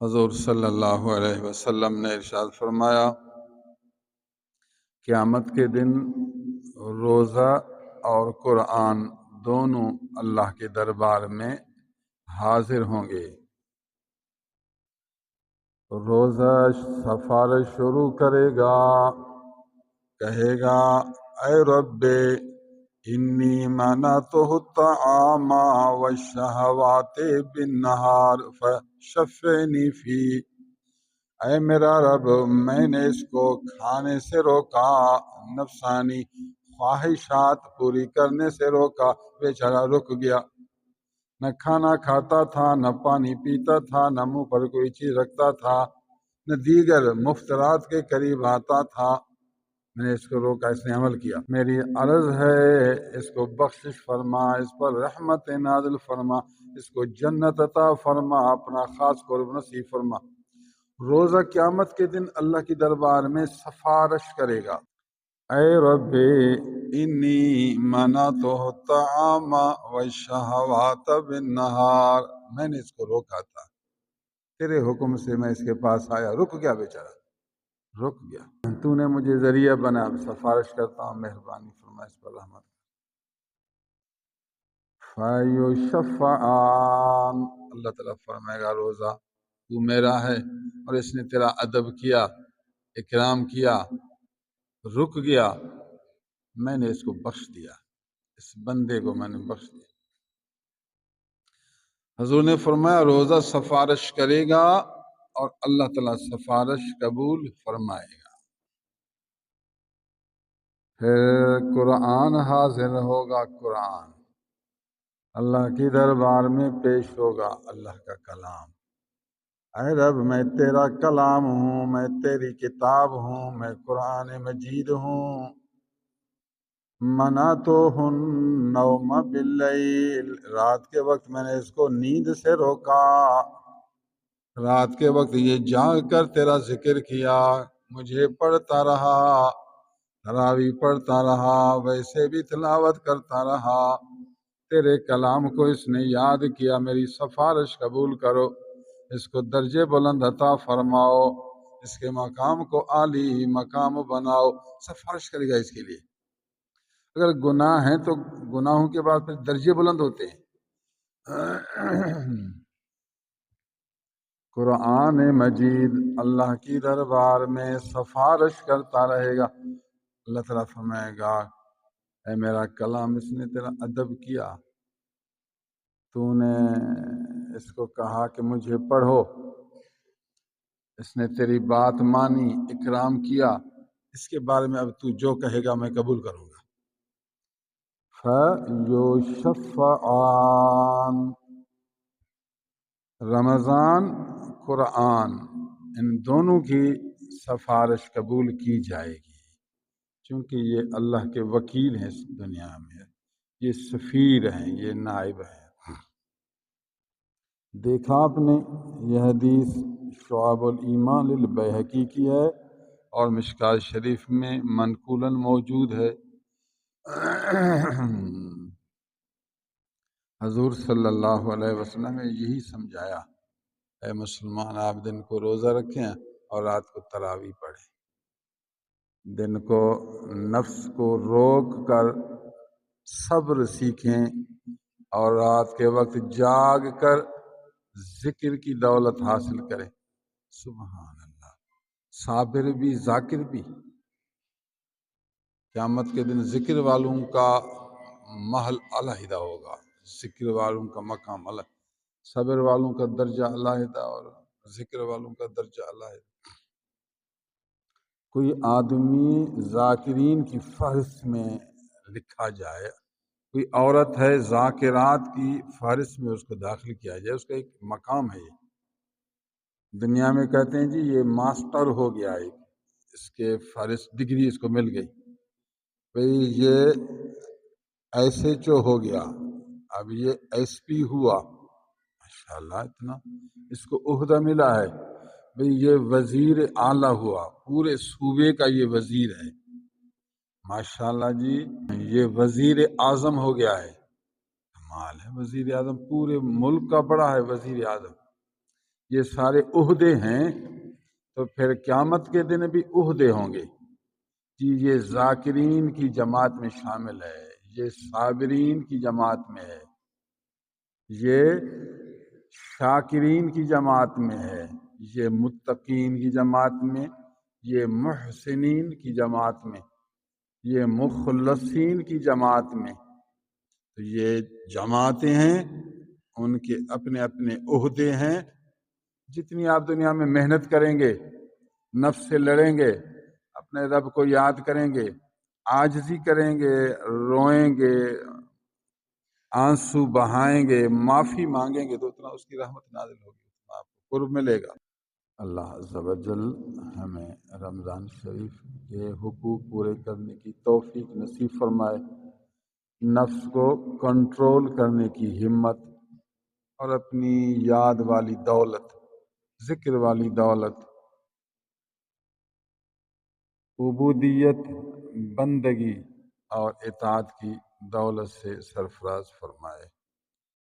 حضور صلی اللہ علیہ وسلم نے ارشاد فرمایا، قیامت کے دن روزہ اور قرآن دونوں اللہ کے دربار میں حاضر ہوں گے۔ روزہ سفارش شروع کرے گا، کہے گا اے رب انی منعتہ الطعام والشہوات بالنہار فشفعنی فی۔ اے میرا رب، میں نے اس کو کھانے سے روکا، نفسانی خواہشات پوری کرنے سے روکا، بیچارہ رک گیا، نہ کھانا کھاتا تھا، نہ پانی پیتا تھا، نہ منہ پر کوئی چیز رکھتا تھا، نہ دیگر مفترات کے قریب آتا تھا۔ میں نے اس کو روکا، اس نے عمل کیا۔ میری عرض ہے اس کو بخشش فرما، اس پر رحمت نازل فرما، اس کو جنت عطا فرما، اپنا خاص قرب نصیب فرما۔ روزہ قیامت کے دن اللہ کی دربار میں سفارش کرے گا، اے رب انی منعتہ الطعام والشہوات بالنہار، میں نے اس کو روکا تھا، تیرے حکم سے میں اس کے پاس آیا، رک گیا بیچارہ، رک گیا، تو نے مجھے ذریعہ بنا، سفارش کرتا ہوں، مہربانی فرما، اس پر رحمت۔ فَيُشَفَّعَانِ، اللہ تعالیٰ فرمائے گا روزہ تو میرا ہے اور اس نے تیرا ادب کیا، اکرام کیا، رک گیا، میں نے اس کو بخش دیا، اس بندے کو میں نے بخش دیا۔ حضور نے فرمایا روزہ سفارش کرے گا اور اللہ تعالیٰ سفارش قبول فرمائے گا۔ پھر قرآن حاضر ہوگا، قرآن اللہ کی دربار میں پیش ہوگا، اللہ کا کلام۔ اے رب میں تیرا کلام ہوں، میں تیری کتاب ہوں، میں قرآن مجید ہوں۔ منعتہ النوم باللیل، رات کے وقت میں نے اس کو نیند سے روکا، رات کے وقت یہ جاگ کر تیرا ذکر کیا، مجھے پڑھتا رہا، تراویح پڑھتا رہا، ویسے بھی تلاوت کرتا رہا، تیرے کلام کو اس نے یاد کیا، میری سفارش قبول کرو، اس کو درجے بلند عطا فرماؤ، اس کے مقام کو عالی مقام بناؤ۔ سفارش کرے گا اس کے لیے۔ اگر گناہ ہیں تو گناہوں کے بعد پھر درجے بلند ہوتے ہیں۔ قرآن مجید اللہ کی دربار میں سفارش کرتا رہے گا، اللہ تعالیٰ فرمائے گا اے میرا کلام، اس نے تیرا ادب کیا، تو نے اس کو کہا کہ مجھے پڑھو، اس نے تیری بات مانی، اکرام کیا، اس کے بارے میں اب تو جو کہے گا میں قبول کروں گا۔ فَيُشَفَّعَانِ، رمضان قرآن ان دونوں کی سفارش قبول کی جائے گی، چونکہ یہ اللہ کے وکیل ہیں اس دنیا میں، یہ سفیر ہیں، یہ نائب ہیں۔ دیکھا آپ نے یہ حدیث شعب الایمان للبیہقی کی ہے اور مشکوٰۃ شریف میں منقولاً موجود ہے۔ حضور صلی اللہ علیہ وسلم نے یہی سمجھایا، اے مسلمان آپ دن کو روزہ رکھیں اور رات کو تراویح پڑھیں، دن کو نفس کو روک کر صبر سیکھیں اور رات کے وقت جاگ کر ذکر کی دولت حاصل کریں۔ سبحان اللہ، صابر بھی ذاکر بھی، قیامت کے دن ذکر والوں کا محل علیحدہ ہوگا، ذکر والوں کا مقام الگ، صبر والوں کا درجہ علیحدہ اور ذکر والوں کا درجہ علیحدہ۔ کوئی آدمی ذاکرین کی فہرست میں لکھا جائے، کوئی عورت ہے ذاکرات کی فہرست میں اس کو داخل کیا جائے، اس کا ایک مقام ہے۔ یہ دنیا میں کہتے ہیں جی یہ ماسٹر ہو گیا ہے، اس کے فہرست ڈگری اس کو مل گئی، بھئی یہ ایس ایچ او ہو گیا، اب یہ ایس پی ہوا، ماشاءاللہ اتنا اس کو عہدہ ملا ہے، بھئی یہ وزیر اعلیٰ ہوا، پورے صوبے کا یہ وزیر ہے، ماشاءاللہ جی یہ وزیر اعظم ہو گیا ہے، کمال ہے، وزیر اعظم پورے ملک کا بڑا ہے وزیر اعظم، یہ سارے عہدے ہیں، تو پھر قیامت کے دن بھی عہدے ہوں گے کہ یہ ذاکرین کی جماعت میں شامل ہے، یہ صابرین کی جماعت میں ہے، یہ شاکرین کی جماعت میں ہے، یہ متقین کی جماعت میں، یہ محسنین کی جماعت میں، یہ مخلصین کی جماعت میں۔ تو یہ جماعتیں ہیں، ان کے اپنے اپنے عہدے ہیں۔ جتنی آپ دنیا میں محنت کریں گے، نفس سے لڑیں گے، اپنے رب کو یاد کریں گے، عاجزی کریں گے، روئیں گے، آنسو بہائیں گے، معافی مانگیں گے، تو اتنا اس کی رحمت نازل ہوگی، اتنا آپ کو قرب ملے گا۔ اللہ عز و جل ہمیں رمضان شریف کے حقوق پورے کرنے کی توفیق نصیب فرمائے، نفس کو کنٹرول کرنے کی ہمت، اور اپنی یاد والی دولت، ذکر والی دولت، عبودیت، بندگی اور اطاعت کی دولت سے سرفراز فرمائے۔